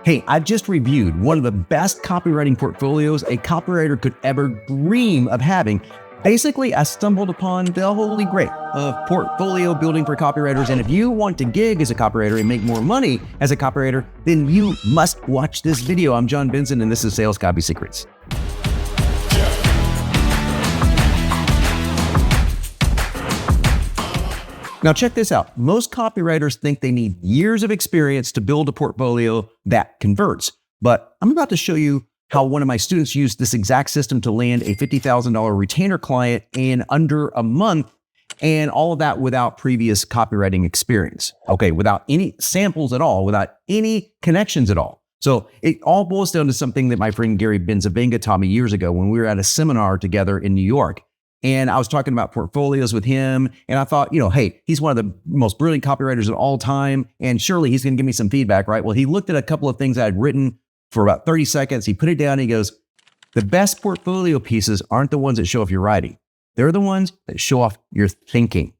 Hey, I just reviewed one of the best copywriting portfolios a copywriter could ever dream of having. Basically, I stumbled upon the holy grail of portfolio building for copywriters. And if you want to gig as a copywriter and make more money as a copywriter, then you must watch this video. I'm John Benson, and this is Sales Copy Secrets. Now check this out. Most copywriters think they need years of experience to build a portfolio that converts. But I'm about to show you how one of my students used this exact system to land a $50,000 retainer client in under a month, and all of that without previous copywriting experience. Okay, without any samples at all, without any connections at all. So it all boils down to something that my friend Gary Benson taught me years ago when we were at a seminar together in New York. And I was talking about portfolios with him, and I thought, hey, he's one of the most brilliant copywriters of all time, and surely he's going to give me some feedback, right? Well, he looked at a couple of things I had written for about 30 seconds. He put it down, and he goes, the best portfolio pieces aren't the ones that show off your writing. They're the ones that show off your thinking.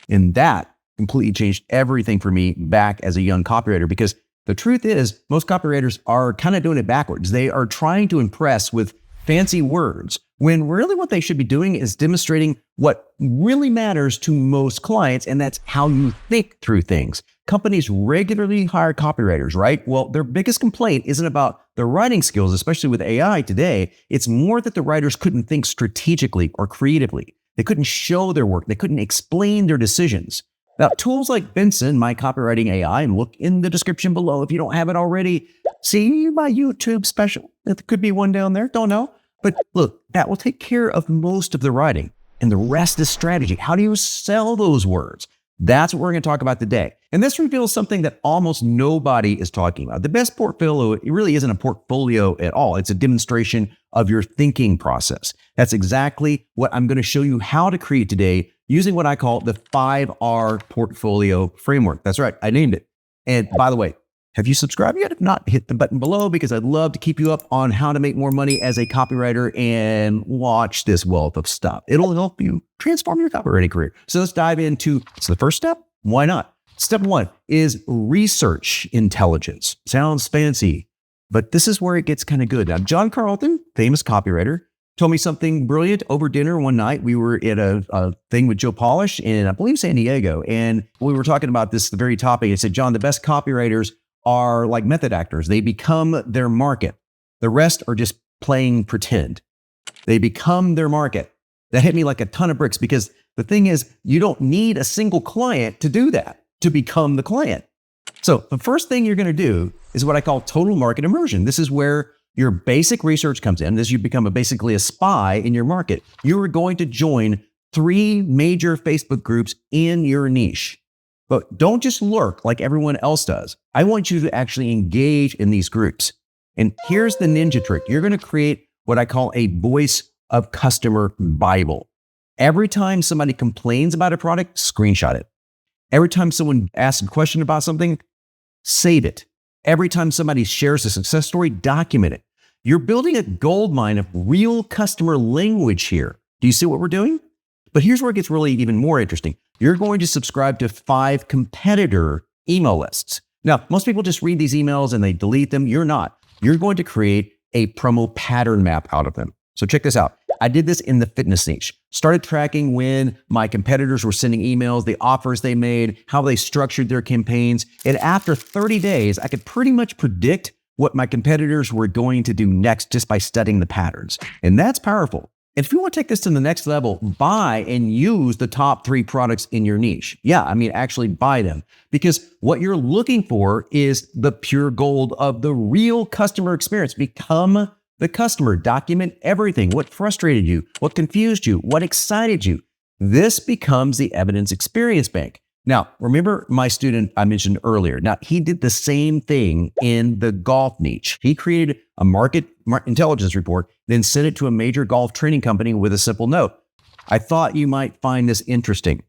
And that completely changed everything for me back as a young copywriter, because the truth is most copywriters are kind of doing it backwards. They are trying to impress with fancy words, when really what they should be doing is demonstrating what really matters to most clients, and that's how you think through things. Companies regularly hire copywriters, right? Well, their biggest complaint isn't about their writing skills, especially with AI today. It's more that the writers couldn't think strategically or creatively. They couldn't show their work. They couldn't explain their decisions. Now, tools like Benson, my copywriting AI, and look in the description below if you don't have it already. See my YouTube special. There could be one down there. Don't know. But look, that will take care of most of the writing, and the rest is strategy. How do you sell those words? That's what we're going to talk about today. And this reveals something that almost nobody is talking about. The best portfolio, it really isn't a portfolio at all. It's a demonstration of your thinking process. That's exactly what I'm going to show you how to create today using what I call the 5R portfolio framework. That's right, I named it. And by the way, have you subscribed yet? If not, hit the button below, because I'd love to keep you up on how to make more money as a copywriter and watch this wealth of stuff. It'll help you transform your copywriting career. So let's dive into the first step. Why not? Step one is research intelligence. Sounds fancy, but this is where it gets kind of good. Now, John Carlton, famous copywriter, told me something brilliant over dinner one night. We were at a thing with Joe Polish in, I believe, San Diego. And we were talking about this, the very topic. He said, John, the best copywriters are like method actors. They become their market. The rest are just playing pretend. They become their market. That hit me like a ton of bricks, because the thing is, you don't need a single client to do that, to become the client. So the first thing you're going to do is what I call total market immersion. This is where your basic research comes in. This, you become basically a spy in your market. You are going to join 3 major Facebook groups in your niche. But don't just lurk like everyone else does. I want you to actually engage in these groups. And here's the ninja trick. You're going to create what I call a voice of customer Bible. Every time somebody complains about a product, screenshot it. Every time someone asks a question about something, save it. Every time somebody shares a success story, document it. You're building a gold mine of real customer language here. Do you see what we're doing? But here's where it gets really even more interesting. You're going to subscribe to 5 competitor email lists. Now, most people just read these emails and they delete them. You're not. You're going to create a promo pattern map out of them. So check this out. I did this in the fitness niche. Started tracking when my competitors were sending emails, the offers they made, how they structured their campaigns. And after 30 days, I could pretty much predict what my competitors were going to do next just by studying the patterns. And that's powerful. And if you want to take this to the next level, buy and use the top 3 products in your niche. Yeah, actually buy them, because what you're looking for is the pure gold of the real customer experience. Become the customer. Document everything. What frustrated you? What confused you? What excited you? This becomes the evidence experience bank. Now, remember my student I mentioned earlier. Now, he did the same thing in the golf niche. He created a market intelligence report, then sent it to a major golf training company with a simple note. I thought you might find this interesting.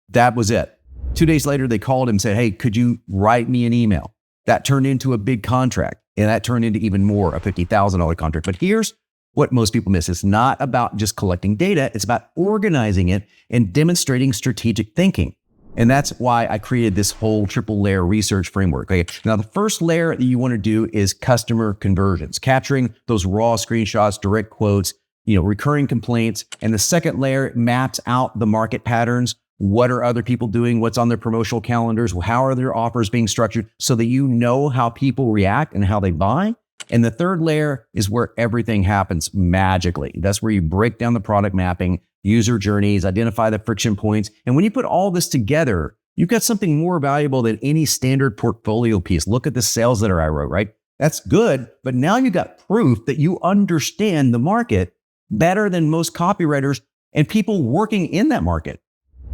That was it. 2 days later, they called him and said, hey, could you write me an email? That turned into a big contract, and that turned into even more, a $50,000 contract. But here's what most people miss. It's not about just collecting data. It's about organizing it and demonstrating strategic thinking. And that's why I created this whole triple layer research framework. Okay. Now, the first layer that you want to do is customer conversions, capturing those raw screenshots, direct quotes, recurring complaints. And the second layer maps out the market patterns. What are other people doing? What's on their promotional calendars? How are their offers being structured so that you know how people react and how they buy? And the third layer is where everything happens magically. That's where you break down the product mapping, user journeys, identify the friction points. And when you put all this together, you've got something more valuable than any standard portfolio piece. Look at the sales letter I wrote, right? That's good, but now you've got proof that you understand the market better than most copywriters and people working in that market.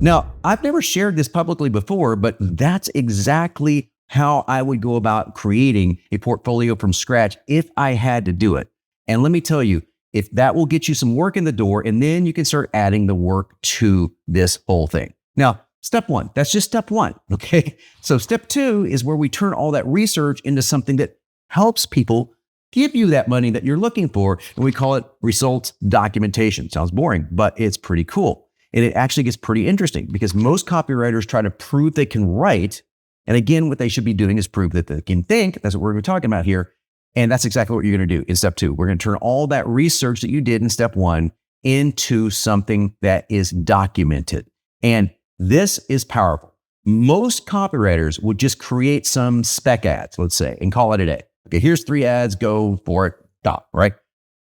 Now, I've never shared this publicly before, but that's exactly how I would go about creating a portfolio from scratch if I had to do it. And let me tell you, if that will get you some work in the door, and then you can start adding the work to this whole thing. Now, step one, that's just step one, okay? So step two is where we turn all that research into something that helps people give you that money that you're looking for, and we call it results documentation. Sounds boring, but it's pretty cool. And it actually gets pretty interesting because most copywriters try to prove they can write. And again, what they should be doing is prove that they can think. That's what we're talking about here. And that's exactly what you're going to do in step two. We're going to turn all that research that you did in step one into something that is documented. And this is powerful. Most copywriters would just create some spec ads, let's say, and call it a day. Okay, here's 3 ads, go for it, stop, right?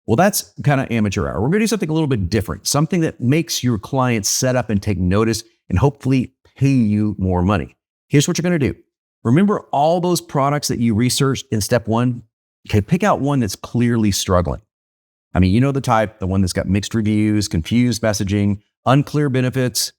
Well, that's kind of amateur hour. We're going to do something a little bit different, something that makes your clients set up and take notice and hopefully pay you more money. Here's what you're going to do. Remember all those products that you researched in step one? Okay, pick out one that's clearly struggling. I mean, you know the type, the one that's got mixed reviews, confused messaging, unclear benefits.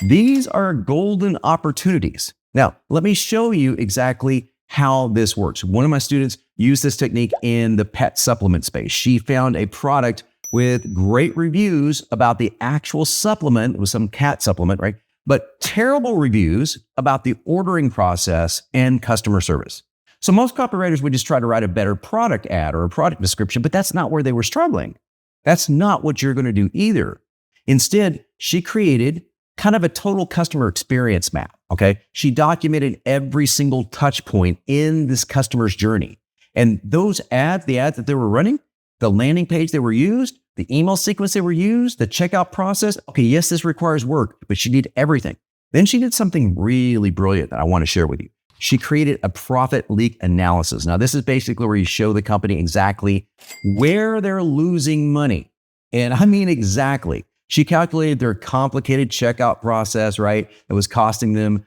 These are golden opportunities. Now, let me show you exactly how this works. One of my students used this technique in the pet supplement space. She found a product with great reviews about the actual supplement. It was some cat supplement, right? But terrible reviews about the ordering process and customer service. So most copywriters would just try to write a better product ad or a product description, but that's not where they were struggling. That's not what you're going to do either. Instead, she created kind of a total customer experience map, okay? She documented every single touch point in this customer's journey. And those ads, the ads that they were running, the landing page they were used, the email sequence they were used, the checkout process. Okay, yes, this requires work, but she did everything. Then she did something really brilliant that I want to share with you. She created a profit leak analysis. Now, this is basically where you show the company exactly where they're losing money. And I mean exactly. She calculated their complicated checkout process, right? It was costing them,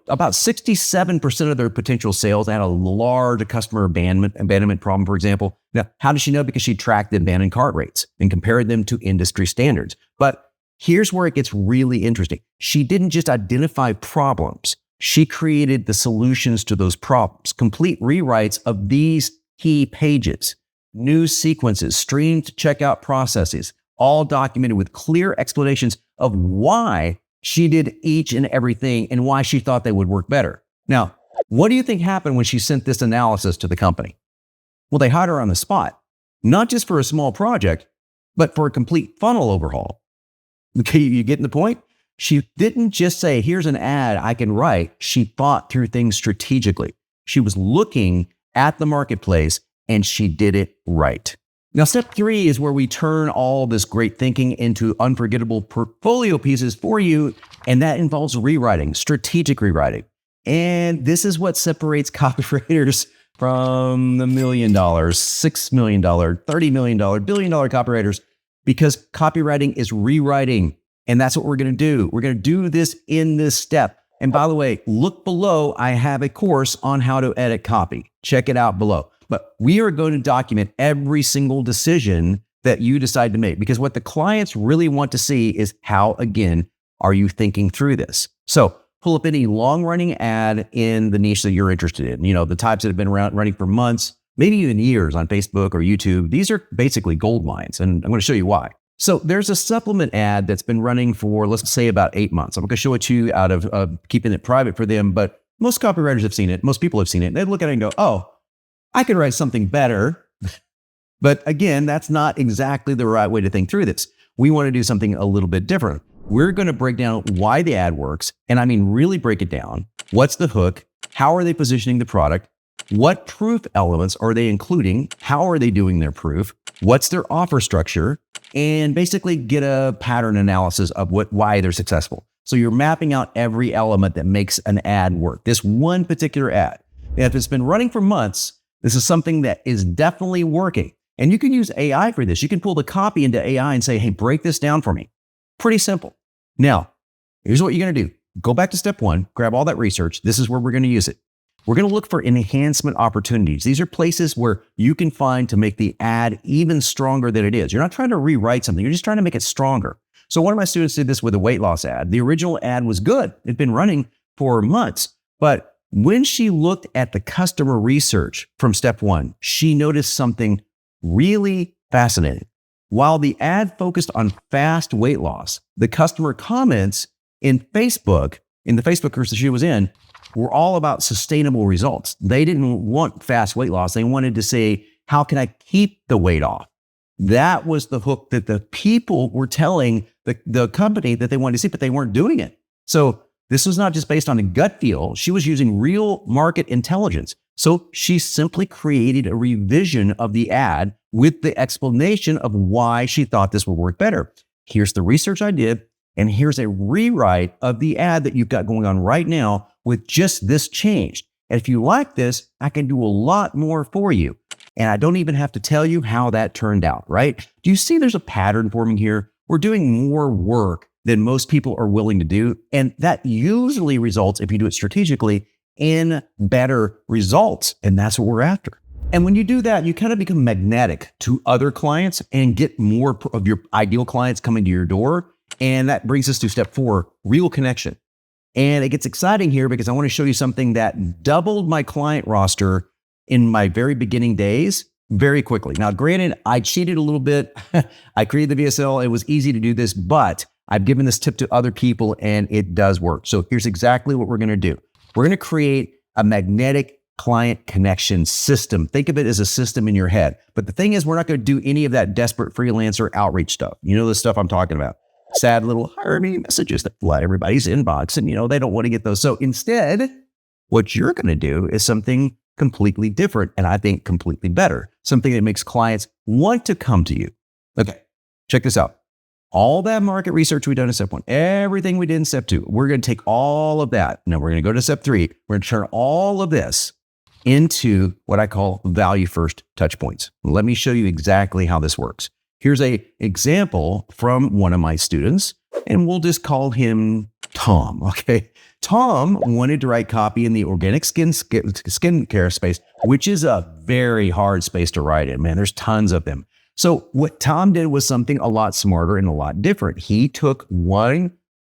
about 67% of their potential sales. They had a large customer abandonment problem, for example. Now, how did she know? Because she tracked the abandoned cart rates and compared them to industry standards. But here's where it gets really interesting. She didn't just identify problems. She created the solutions to those problems, complete rewrites of these key pages, new sequences, streamed checkout processes, all documented with clear explanations of why she did each and everything and why she thought they would work better. Now, what do you think happened when she sent this analysis to the company? Well, they hired her on the spot, not just for a small project, but for a complete funnel overhaul. Okay, you getting the point? She didn't just say, here's an ad I can write. She thought through things strategically. She was looking at the marketplace and she did it right. Now, step 3 is where we turn all this great thinking into unforgettable portfolio pieces for you. And that involves rewriting, strategic rewriting. And this is what separates copywriters from the $1 million, $6 million, $30 million, $1 billion copywriters, because copywriting is rewriting. And that's what we're going to do. We're going to do this in this step. And by the way, look below. I have a course on how to edit copy. Check it out below. But we are going to document every single decision that you decide to make, because what the clients really want to see is how, again, are you thinking through this? So pull up any long-running ad in the niche that you're interested in. The types that have been running for months, maybe even years on Facebook or YouTube. These are basically gold mines, and I'm going to show you why. So there's a supplement ad that's been running for, let's say, about 8 months. I'm going to show it to you out of keeping it private for them, but most copywriters have seen it. Most people have seen it. They look at it and go, oh, I could write something better. But again, that's not exactly the right way to think through this. We want to do something a little bit different. We're going to break down why the ad works. And I mean, really break it down. What's the hook? How are they positioning the product? What proof elements are they including? How are they doing their proof? What's their offer structure? And basically get a pattern analysis of why they're successful. So you're mapping out every element that makes an ad work. This one particular ad. And if it's been running for months, this is something that is definitely working. And you can use AI for this. You can pull the copy into AI and say, hey, break this down for me. Pretty simple. Now, here's what you're going to do. Go back to step one, grab all that research. This is where we're going to use it. We're going to look for enhancement opportunities. These are places where you can find to make the ad even stronger than it is. You're not trying to rewrite something. You're just trying to make it stronger. So one of my students did this with a weight loss ad. The original ad was good. It'd been running for months. But when she looked at the customer research from step one, she noticed something really fascinating. While the ad focused on fast weight loss, the customer comments in the Facebook groups that she was in, were all about sustainable results. They didn't want fast weight loss. They wanted to say, how can I keep the weight off? That was the hook that the people were telling the company that they wanted to see, but they weren't doing it. So this was not just based on a gut feel. She was using real market intelligence. So she simply created a revision of the ad with the explanation of why she thought this would work better. Here's the research I did, and here's a rewrite of the ad that you've got going on right now with just this change. And if you like this, I can do a lot more for you. And I don't even have to tell you how that turned out, right? Do you see there's a pattern forming here? We're doing more work than most people are willing to do. And that usually results, if you do it strategically, in better results. And that's what we're after. And when you do that, you kind of become magnetic to other clients and get more of your ideal clients coming to your door. And that brings us to step 4, real connection. And it gets exciting here because I want to show you something that doubled my client roster in my very beginning days very quickly. Now, granted, I cheated a little bit. I created the VSL. It was easy to do this, but I've given this tip to other people and it does work. So here's exactly what we're going to do. We're going to create a magnetic client connection system. Think of it as a system in your head. But the thing is, we're not going to do any of that desperate freelancer outreach stuff. You know the stuff I'm talking about. Sad little hire me messages that flood everybody's inbox, and they don't want to get those. So instead, what you're going to do is something completely different, and I think completely better. Something that makes clients want to come to you. Okay, check this out. All that market research we done in step 1, everything we did in step 2, we're going to take all of that. Now we're going to go to step 3. We're going to turn all of this into what I call value first touch points. Let me show you exactly how this works. Here's an example from one of my students, and we'll just call him Tom, okay? Tom wanted to write copy in the organic skincare space, which is a very hard space to write in, man. There's tons of them. So what Tom did was something a lot smarter and a lot different. He took one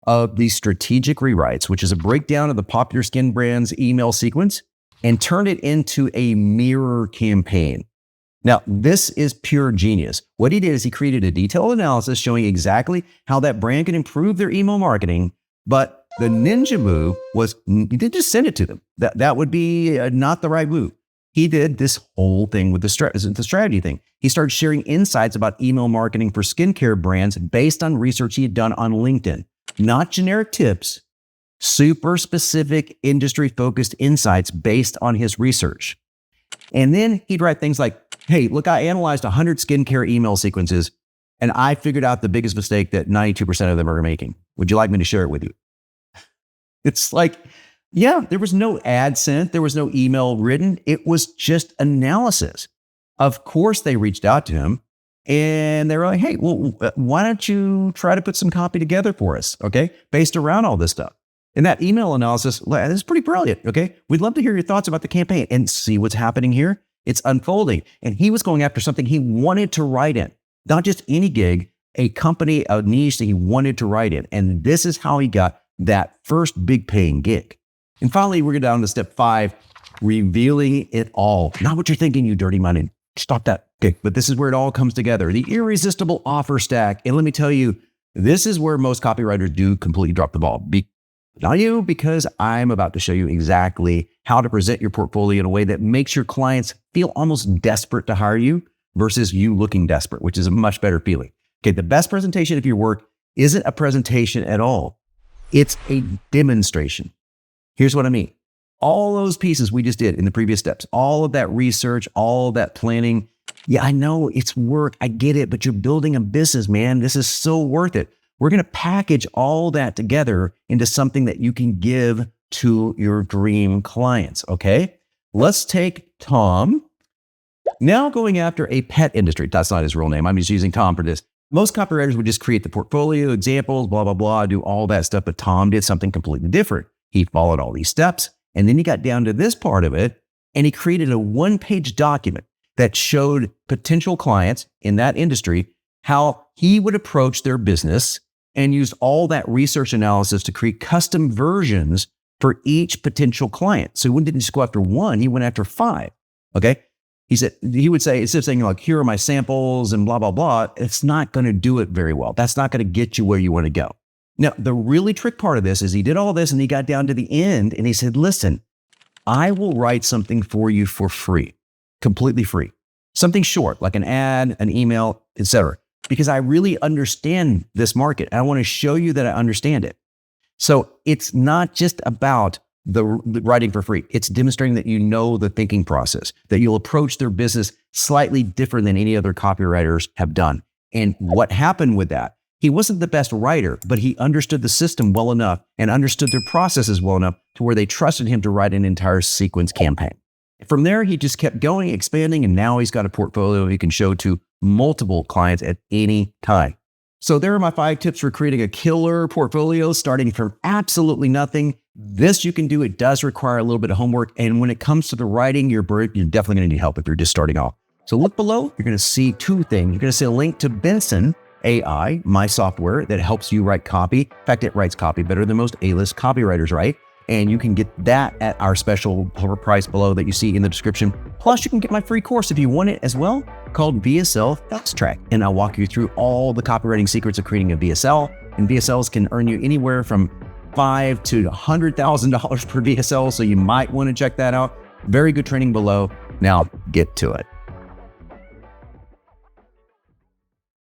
of these strategic rewrites, which is a breakdown of the popular skin brand's email sequence, and turned it into a mirror campaign. Now, this is pure genius. What he did is he created a detailed analysis showing exactly how that brand can improve their email marketing, but the ninja move was he didn't just send it to them. That would be not the right move. He did this whole thing with the strategy thing. He started sharing insights about email marketing for skincare brands based on research he had done on LinkedIn. Not generic tips, super specific industry-focused insights based on his research. And then he'd write things like, hey, look, I analyzed 100 skincare email sequences, and I figured out the biggest mistake that 92% of them are making. Would you like me to share it with you? It's like, yeah, there was no ad sent. There was no email written. It was just analysis. Of course, they reached out to him, and they were like, hey, well, why don't you try to put some copy together for us, okay, based around all this stuff. And that email analysis, this is pretty brilliant, okay? We'd love to hear your thoughts about the campaign and see what's happening here. It's unfolding. And he was going after something he wanted to write in, not just any gig, a company, a niche that he wanted to write in. And this is how he got that first big paying gig. And finally, we're down to step 5, revealing it all. Not what you're thinking, you dirty money. Stop that. Okay, but this is where it all comes together. The irresistible offer stack. And let me tell you, this is where most copywriters do completely drop the ball. Not you, because I'm about to show you exactly how to present your portfolio in a way that makes your clients feel almost desperate to hire you versus you looking desperate, which is a much better feeling. Okay, the best presentation of your work isn't a presentation at all. It's a demonstration. Here's what I mean. All those pieces we just did in the previous steps, all of that research, all of that planning. Yeah, I know it's work. I get it, but you're building a business, man. This is so worth it. We're going to package all that together into something that you can give to your dream clients. Okay. Let's take Tom. Now going after a pet industry. That's not his real name. I'm just using Tom for this. Most copywriters would just create the portfolio, examples, blah, blah, blah, do all that stuff. But Tom did something completely different. He followed all these steps. And then he got down to this part of it, and he created a one-page document that showed potential clients in that industry how he would approach their business and used all that research analysis to create custom versions for each potential client. So he didn't just go after one, he went after 5. Okay. He would say, instead of saying like, here are my samples and blah, blah, blah, it's not going to do it very well. That's not going to get you where you want to go. Now, the really trick part of this is he did all this and he got down to the end and he said, listen, I will write something for you for free, completely free. Something short, like an ad, an email, etc. Because I really understand this market. I want to show you that I understand it. So it's not just about the writing for free. It's demonstrating that you know the thinking process, that you'll approach their business slightly different than any other copywriters have done. And what happened with that? He wasn't the best writer, but he understood the system well enough and understood their processes well enough to where they trusted him to write an entire sequence campaign. From there, he just kept going, expanding, and now he's got a portfolio he can show to multiple clients at any time. So there are my 5 tips for creating a killer portfolio, starting from absolutely nothing. This you can do. It does require a little bit of homework. And when it comes to the writing, you're definitely going to need help if you're just starting off. So look below. You're going to see 2 things. You're going to see a link to Benson.AI, my software that helps you write copy. In fact, it writes copy better than most A-list copywriters write. And you can get that at our special price below that you see in the description. Plus, you can get my free course if you want it as well, called VSL Fast Track. And I'll walk you through all the copywriting secrets of creating a VSL. And VSLs can earn you anywhere from $5,000 to $100,000 per VSL. So you might want to check that out. Very good training below. Now get to it.